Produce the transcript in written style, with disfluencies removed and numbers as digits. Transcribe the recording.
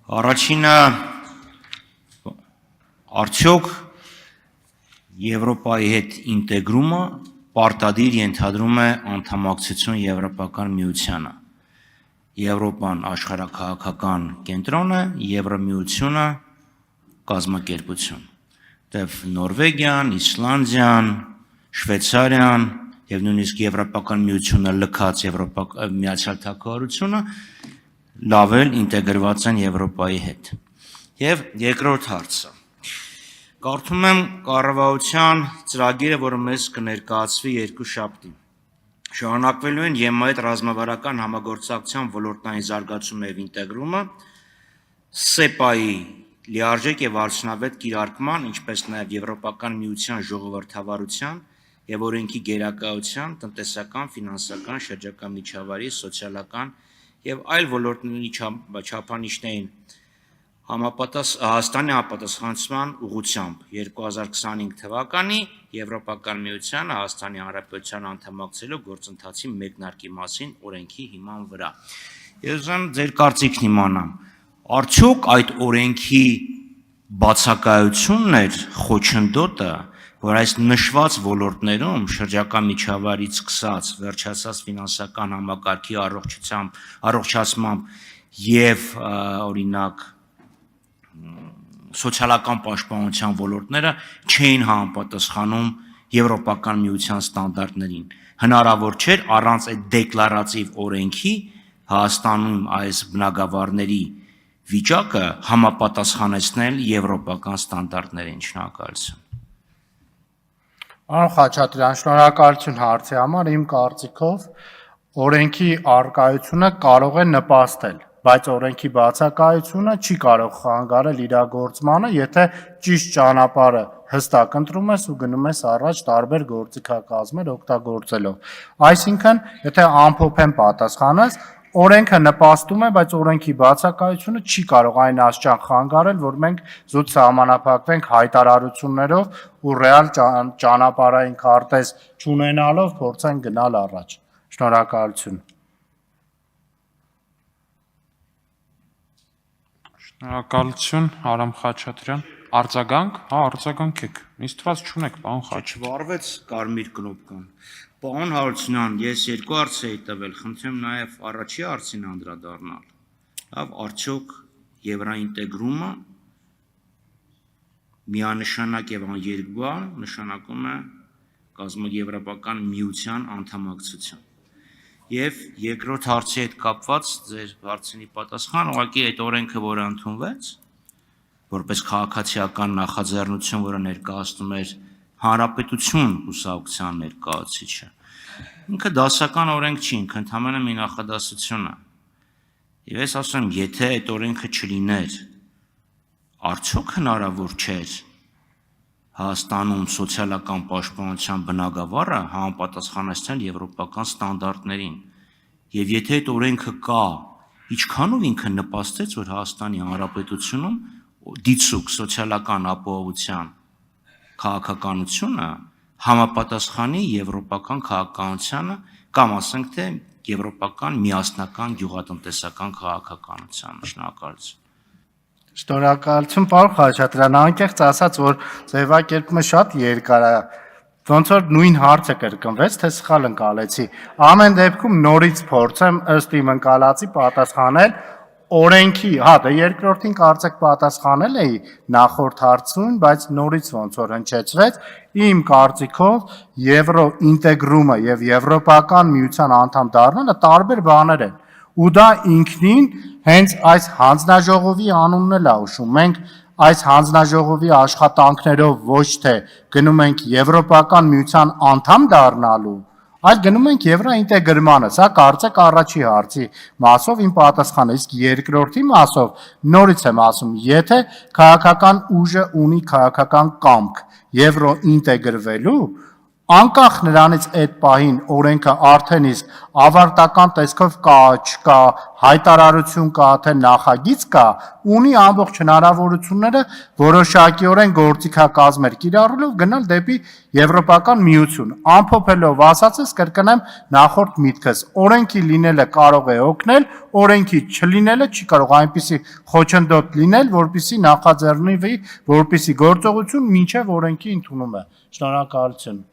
Առաջինը արդյոք Եվրոպայի հետ ինտեգրումը պարտադիր ենթադրում է անդամակցություն Եվրոպական միությանը։ Եվրոպան աշխարհաքաղաքական կենտրոն է, Եվրամիությունը կազմակերպություն։ Դեպ Նորվեգիան, Իսլանդիան, Շվեյցարիան եւ նույնիսկ Եվրոպական միությունը լքած Միացյալ Թագավորությունը լավ էլ ինտեգրված են Եվրոպայի հետ։ Եվ երկրորդ հարցը։ Կարդում եմ կառավարության ծրագիրը, որը մեզ կներկայացվի երկուշաբթի։ Շարունակվելու են ԵՄ հետ ռազմավարական համագործակցության ոլորտային զարգացումը եւ ինտեգրումը, ՍԵՊԱ-ի լիարժեք եւ արդյունավետ կիրարկման, ինչպես նաեւ Եվրոպական միության ժողովրդավարության եւ օրենքի գերակայության, տնտեսական, ֆինանսական, շրջակա միջավայրի, սոցիալական եւ այլ ոլորտների չափանիշներին Հայաստանի համապատասխանության ուղղությամբ 2025 թվականի Եվրոպական միությանը Հայաստանի Հանրապետության անդամակցելու գործընթացի մեկնարկի մասին օրենքի հիման վրա։ Ես ուզում ձեր կարծիքն իմանամ, արդյոք այդ օրենքի բացակայությունն էր խոչընդոտը, որ այս նշված ոլորտներում շրջակա միջավայրից սկսած վերջացած ֆինանսական համակարգի առողջացմամբ եւ օրինակ սոցիալական պաշտպանության ոլորտները չէին համապատասխանում Եվրոպական միության ստանդարտներին։ Հնարավոր չէր առանց այդ դեկլարատիվ օրենքի Հայաստանում այս բնագավառների վիճակը համապատասխանեցնել եվրոպական ստանդարտներին։ Շնորհակալություն։ Պարոն Խաչատրյան, շնորհակալություն հարցի համար։ Իմ կարծիքով օրենքի առկայությունը կարող է նպաստել, բայց օրենքի բացակայությունը չի կարող խանգարել իրագործմանը, եթե ճիշտ ճանապարհը հստակ ընտրում ես ու գնում ես առաջ տարբեր գործիքակազմեր օգտագործելով։ Այսինքն, եթե ամփոփեմ պատասխանս, օրենքը նպաստում է, բայց օրենքի բացակայությունը չի կարող այն աստիճան խանգարել, որ մենք զուտ սահմանափակվենք հայտարարություններով ու ռեալ ճանապարհային քարտեզ չունենալով փորձենք գնալ առաջ։ Շնորհակալություն։ Շնորհակալություն, Արամ Խաչատրյան։ Արձագանք, արձագանքեք։ Ինձ չունեք, պարոն Խաչատրյան։ Չվարվեց կարմիր կնոպկան։ Պարոն Հարությունյան, ես երկու հարց էի տվել, խնդրեմ նաև առաջի հարցին անդրադառնալ։ Լավ, արդյոք եվրոինտեգրումը միանշանակ եւ աներկբան նշանակում է կազմակերպական միության անդամակցություն։ Եվ երկրորդ հարցի հետ կապված ձեր հարցինի պատասխան, ուղղակի այդ օրենքը, որը ընդունվեց, որպես քաղաքացիական նախաձեռնություն, որը ներկայացնում էր Հանրապետություն կուսակցության ներկայացուցիչը, ինքը դասական օրենք չի, ինքը ընդհանրապես մի նախադասություն է։ Եվ ես ասում եմ, եթե այդ օրենքը չլիներ, արդյոք հնարավոր չէր Հայաստանում սոցիալական պաշտպանության բնագավառը համապատասխանեցնել եվրոպական ստանդարտներին։ Եվ եթե այդ օրենքը կա, ինչքանով ինքը նպաստեց, որ Հայաստանի Հանրապետությունում դիցուք սոցիալական ապահովության քաղաքականությունը համապատասխանի եվրոպական քաղաքականությանը կամ ասենք թե եվրոպական միասնական գյուղատնտեսական քաղաքականությանը։ Շնորհակալություն։ Շնորհակալություն, պարոն Խաչատրյան, անկեղծ ասած, որ ձևակերպումը շատ երկար է, ոնց որ նույն հարցը կրկնվեց, թե սխալ ընկալեցի։ Ամեն դեպքում նորից փորձեմ ըստ իմ ընկալածի պատասխանել օրենքի, դե երկրորդին կարծեք պատասխանել էի նախորդ հարցին, բայց նորից ոնց որ հնչեցվեց, իմ կարծիքով եվրոինտեգրումը եւ եվրոպական միության անդամ դառնալը տարբեր բաներ են։ Ու դա ինքնին հենց այս հանձնաժողովի անունն էլ է ուշում։ Մենք այս հանձնաժողովի աշխատանքներով ոչ թե գնում ենք Եվրոպական միության անդամ դառնալու, այլ գնում ենք եվրոինտեգրմանը։ Սա կարծեք առաջի հարցի մասով իմ պատասխանը, իսկ երկրորդի մասով նորից եմ ասում, եթե քաղաքական ուժը ունի քաղաքական կամք եվրոինտեգրվելու, անկախ նրանից այդ պահին օրենքը արդեն իսկ ավարտական տեսքով կա, չկա, հայտարարություն կա, թե նախագիծ կա, ունի ամբողջ հնարավորությունները որոշակիորեն գործիքակազմեր կիրառելով գնալ դեպի Եվրոպական միություն։ Ամփոփելով ասածս կրկնեմ նախորդ միտքս. օրենքի լինելը կարող է օգնել, օրենքի չլինելը չի կարող այնպիսի խոչընդոտ լինել, որպիսի նախաձեռնվի որպիսի գործողություն մինչև օրենքի ընդունումը։ Շնորհակալություն։